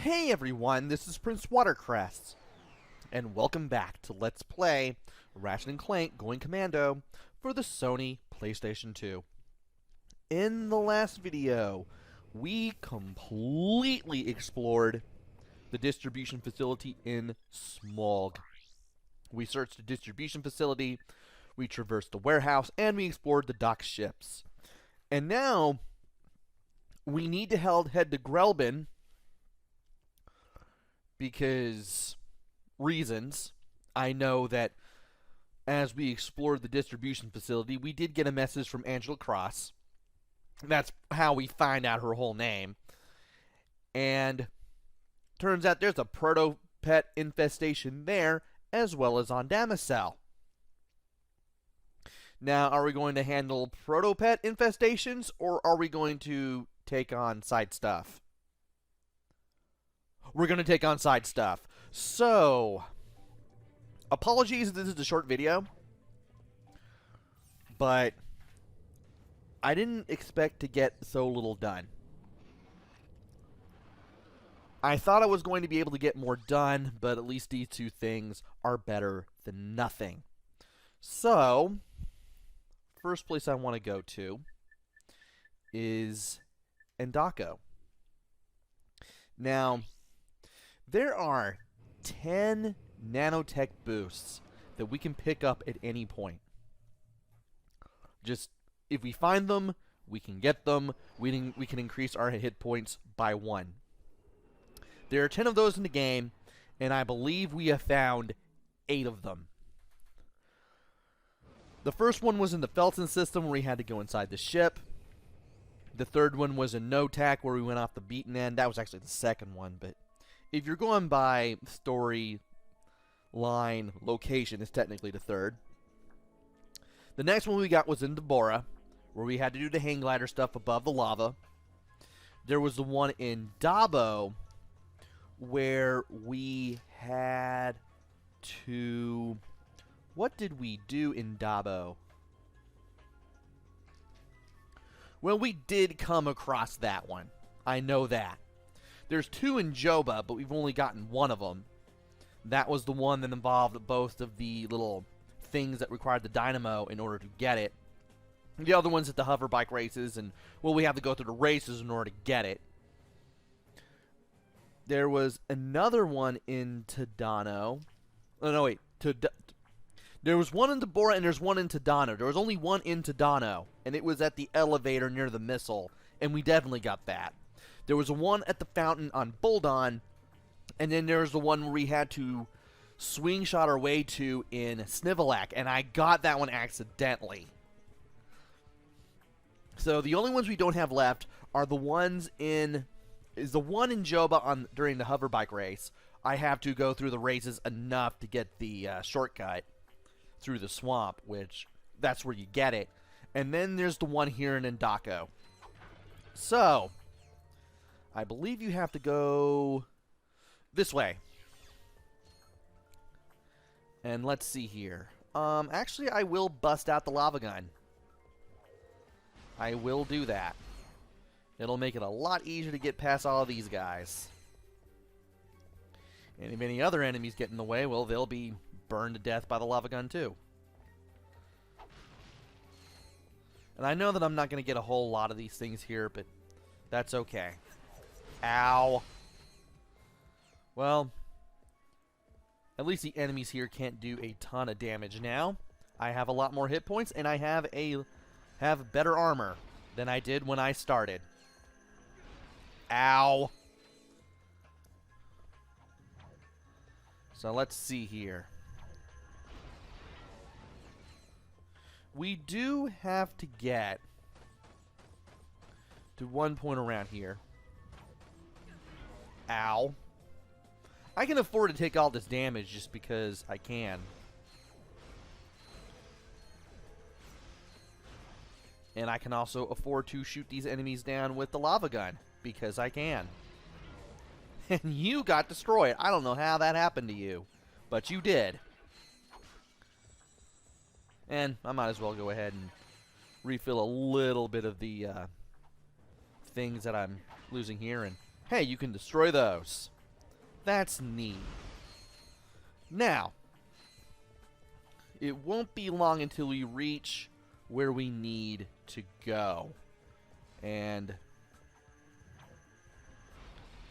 Hey everyone, this is PrinceWatercress, and welcome back to Let's Play Ratchet and Clank Going Commando for the Sony PlayStation 2. In the last video, we completely explored the distribution facility in Smog. We searched the distribution facility, we traversed the warehouse, and we explored the dock ships. And now, we need to head to Grelbin, because reasons. I know that as we explored the distribution facility, we did get a message from Angela Cross. That's how we find out her whole name. And turns out there's a proto-pet infestation there, as well as on Damacell. Now, are we going to handle proto-pet infestations, or are we going to take on side stuff? We're going to take on side stuff. So, apologies if this is a short video, but I didn't expect to get so little done. I thought I was going to be able to get more done, but at least these two things are better than nothing. So, first place I want to go to is Endako. Now, there are 10 nanotech boosts that we can pick up at any point. Just, if we find them, we can get them. We can increase our hit points by 1. There are 10 of those in the game, and I believe we have found 8 of them. The first one was in the Felton system, where we had to go inside the ship. The third one was in Nanotech, where we went off the beaten end. That was actually the second one, but if you're going by story line location, it's technically the third. The next one we got was in Deborah, where we had to do the hang glider stuff above the lava. There was the one in Dabo, where we had to... What did we do in Dabo? Well, we did come across that one. I know that. There's 2 in Joba, but we've only gotten 1 of them. That was the one that involved both of the little things that required the dynamo in order to get it. The other one's at the hover bike races, and, well, we have to go through the races in order to get it. There was another one in Tadano. Oh, no, wait. There was one in Deborah, and there's one in Tadano. There was only one in Tadano, and it was at the elevator near the missile, and we definitely got that. There was one at the fountain on Boldon, and then there was the one where we had to swing shot our way to in Snivelak, and I got that one accidentally. So the only ones we don't have left are the ones in... is the one in Joba during the hover bike race. I have to go through the races enough to get the shortcut through the swamp, which that's where you get it. And then there's the one here in Endako. So, I believe you have to go this way. And let's see here. Actually, I will bust out the lava gun. I will do that. It'll make it a lot easier to get past all of these guys. And if any other enemies get in the way, well, they'll be burned to death by the lava gun too. And I know that I'm not going to get a whole lot of these things here, but that's okay. Ow. Well, at least the enemies here can't do a ton of damage now. I have a lot more hit points, and I have better armor than I did when I started. Ow. So let's see here. We do have to get to one point around here. Ow. I can afford to take all this damage just because I can. And I can also afford to shoot these enemies down with the lava gun because I can. And you got destroyed. I don't know how that happened to you, but you did. And I might as well go ahead and refill a little bit of the things that I'm losing here. And hey, you can destroy those. That's neat. Now, it won't be long until we reach where we need to go. And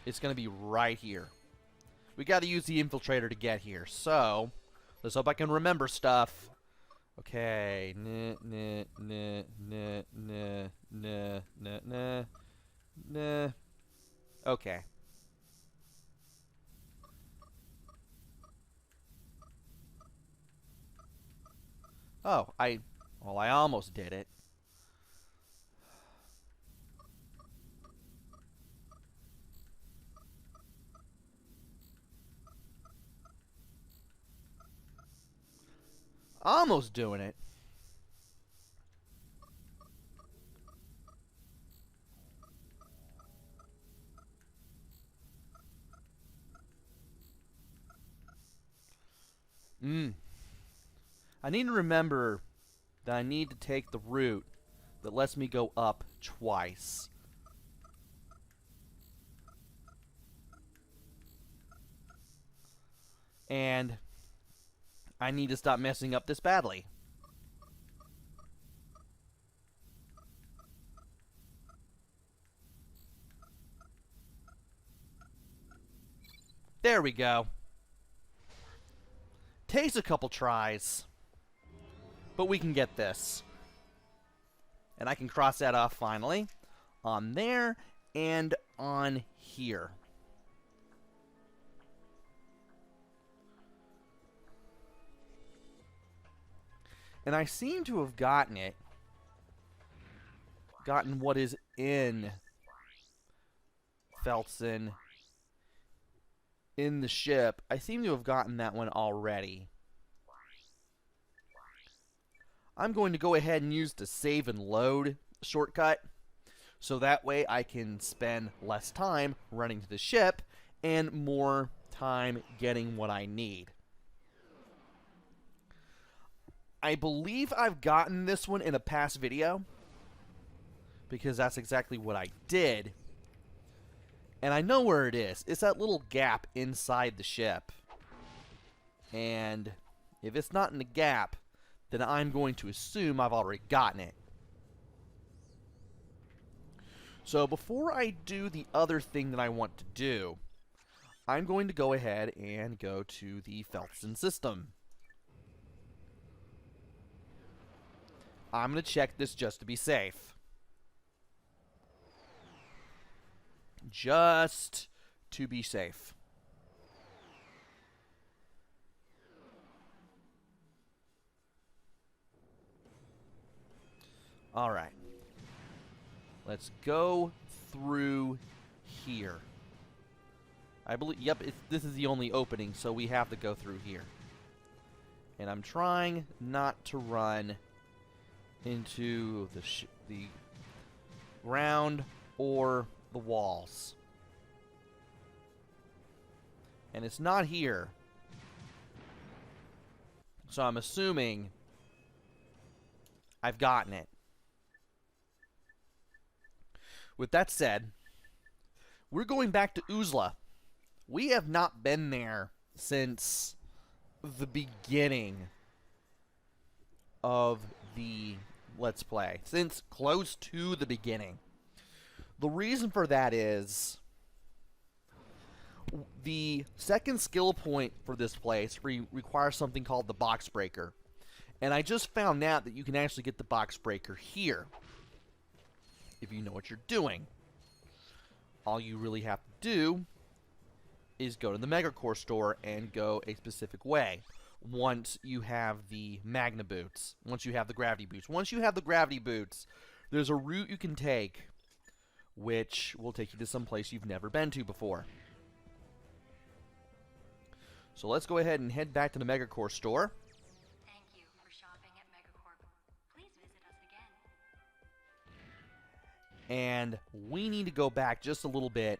it's going to be right here. We got to use the infiltrator to get here. So, let's hope I can remember stuff. Okay. Okay. Oh, I almost did it. Almost doing it. I need to remember that I need to take the route that lets me go up twice. And I need to stop messing up this badly. There we go. Takes a couple tries, but we can get this. And I can cross that off finally on there and on here. And I seem to have gotten what is in Felton in the ship. I seem to have gotten that one already. I'm going to go ahead and use the save and load shortcut, so that way I can spend less time running to the ship and more time getting what I need. I believe I've gotten this one in a past video, because that's exactly what I did. And I know where it is. It's that little gap inside the ship. And if it's not in the gap, then I'm going to assume I've already gotten it. So before I do the other thing that I want to do, I'm going to go ahead and go to the Felton system. I'm going to check this just to be safe. Just to be safe. All right. Let's go through here. I believe, yep, this is the only opening, so we have to go through here. And I'm trying not to run into the ground or the walls. And it's not here. So I'm assuming I've gotten it. With that said, we're going back to Uzla. We have not been there since the beginning of the Let's Play. Since close to the beginning. The reason for that is the second skill point for this place requires something called the box breaker. And I just found out that you can actually get the box breaker here, if you know what you're doing. All you really have to do is go to the Megacore store and go a specific way. Once you have the Magna boots, once you have the gravity boots. Once you have the gravity boots, there's a route you can take which will take you to some place you've never been to before. So let's go ahead and head back to the Megacore store. Thank you for shopping at Megacorp. Please visit us again. And we need to go back just a little bit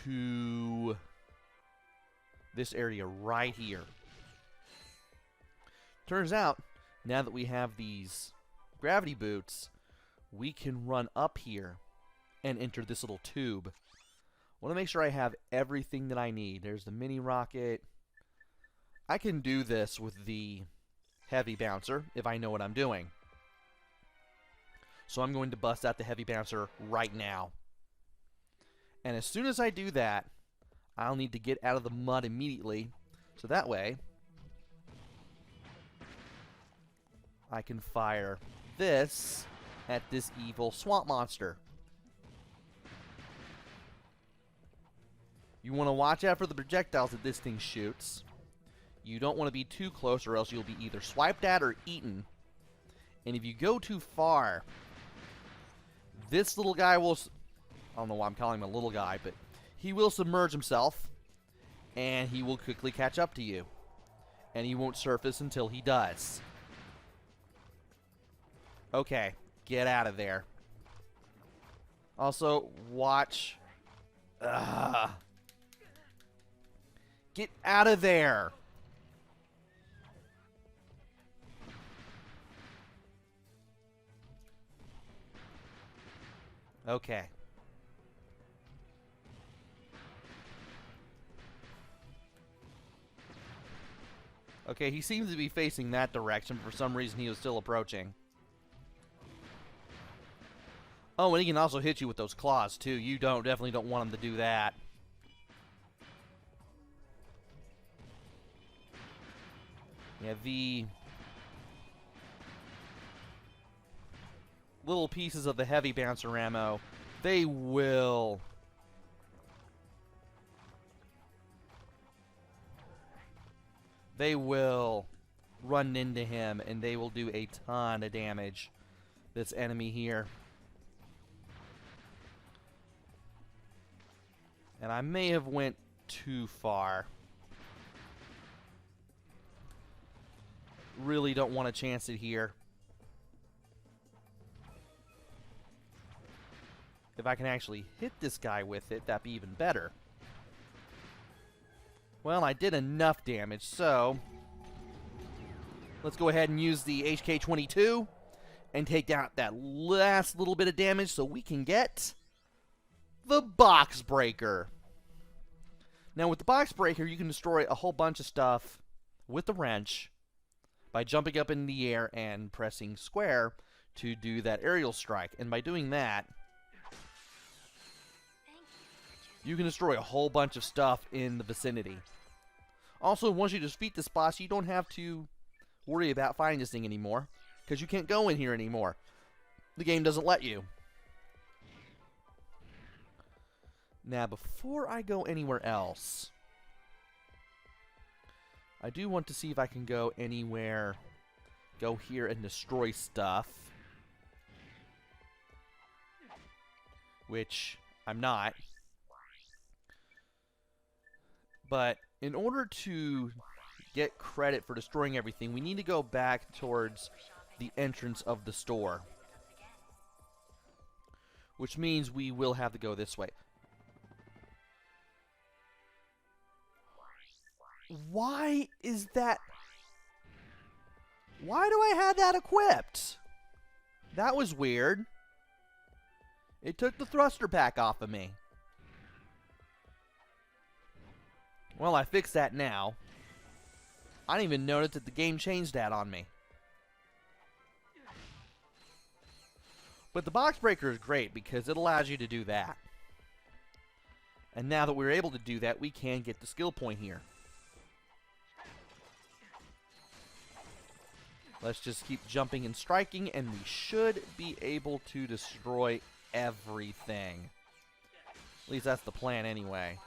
to this area right here. Turns out, now that we have these gravity boots, we can run up here and enter this little tube. want to make sure I have everything that I need. There's the mini rocket. I can do this with the heavy bouncer if I know what I'm doing. So I'm going to bust out the heavy bouncer right now. And as soon as I do that, I'll need to get out of the mud immediately. So that way, I can fire this at this evil swamp monster. You want to watch out for the projectiles that this thing shoots. You don't want to be too close or else you'll be either swiped at or eaten. And if you go too far, this little guy will... I don't know why I'm calling him a little guy, but he will submerge himself, and he will quickly catch up to you. And he won't surface until he does. Okay, get out of there. Also, watch... Get out of there! Okay. Okay, he seems to be facing that direction. For some reason, he was still approaching. Oh, and he can also hit you with those claws, too. You definitely don't want him to do that. Yeah, the little pieces of the heavy bouncer ammo, they will run into him, and they will do a ton of damage. This enemy here. And I may have went too far. Really don't want to chance it here. If I can actually hit this guy with it, that'd be even better. Well, I did enough damage, so let's go ahead and use the HK-22 and take down that last little bit of damage so we can get the box breaker. Now, with the box breaker, you can destroy a whole bunch of stuff with the wrench by jumping up in the air and pressing square to do that aerial strike. And by doing that, you can destroy a whole bunch of stuff in the vicinity. Also, once you defeat this boss, you don't have to worry about finding this thing anymore, because you can't go in here anymore. The game doesn't let you. Now, before I go anywhere else, I do want to see if I can go anywhere, go here and destroy stuff, which I'm not. But in order to get credit for destroying everything, we need to go back towards the entrance of the store, which means we will have to go this way. Why is that? Why do I have that equipped? That was weird. It took the thruster pack off of me. Well, I fixed that now. I didn't even notice that the game changed that on me. But the box breaker is great because it allows you to do that. And now that we're able to do that, we can get the skill point here. Let's just keep jumping and striking, and we should be able to destroy everything. At least that's the plan anyway.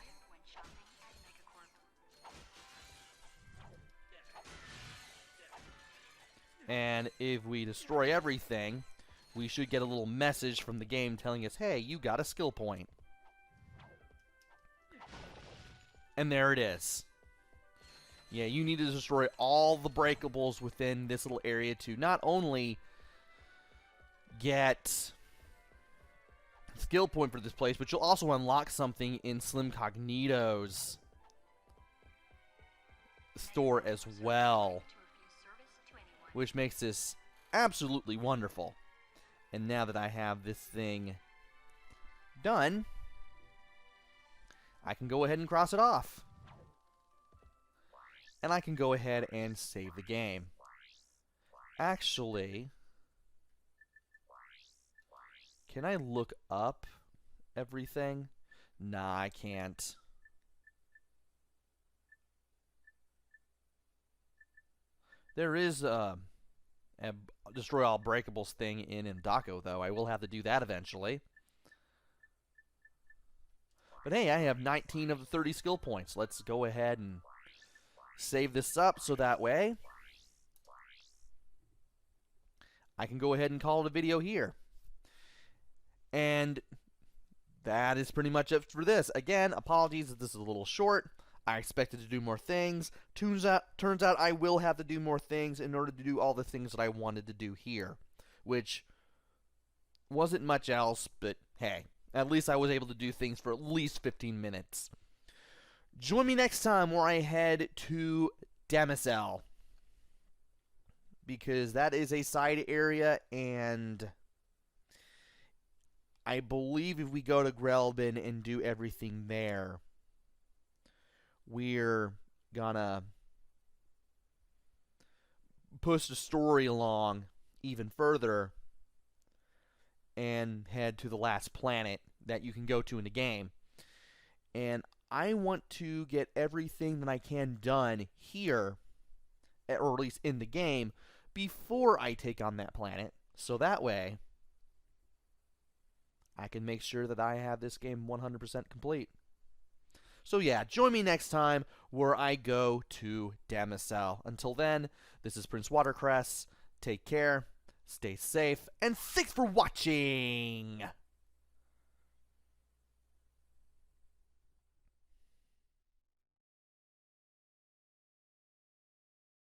And if we destroy everything, we should get a little message from the game telling us, hey, you got a skill point. And there it is. Yeah, you need to destroy all the breakables within this little area to not only get skill point for this place, but you'll also unlock something in Slim Cognito's store as well, which makes this absolutely wonderful. And now that I have this thing done, I can go ahead and cross it off. And I can go ahead and save the game. Actually, can I look up everything? Nah, I can't. There is a destroy all breakables thing in Indako, though. I will have to do that eventually. But hey, I have 19 of the 30 skill points. Let's go ahead and save this up so that way I can go ahead and call it a video here. And that is pretty much it for this. Again, apologies if this is a little short. I expected to do more things. Turns out I will have to do more things in order to do all the things that I wanted to do here, which wasn't much else, but hey, at least I was able to do things for at least 15 minutes. Join me next time where I head to Demisel, because that is a side area, and I believe if we go to Grelbin and do everything there, we're gonna push the story along even further and head to the last planet that you can go to in the game. And I want to get everything that I can done here, or at least in the game, before I take on that planet, so that way I can make sure that I have this game 100% complete. So yeah, join me next time where I go to Demisel. Until then, this is PrinceWatercress. Take care, stay safe, and thanks for watching!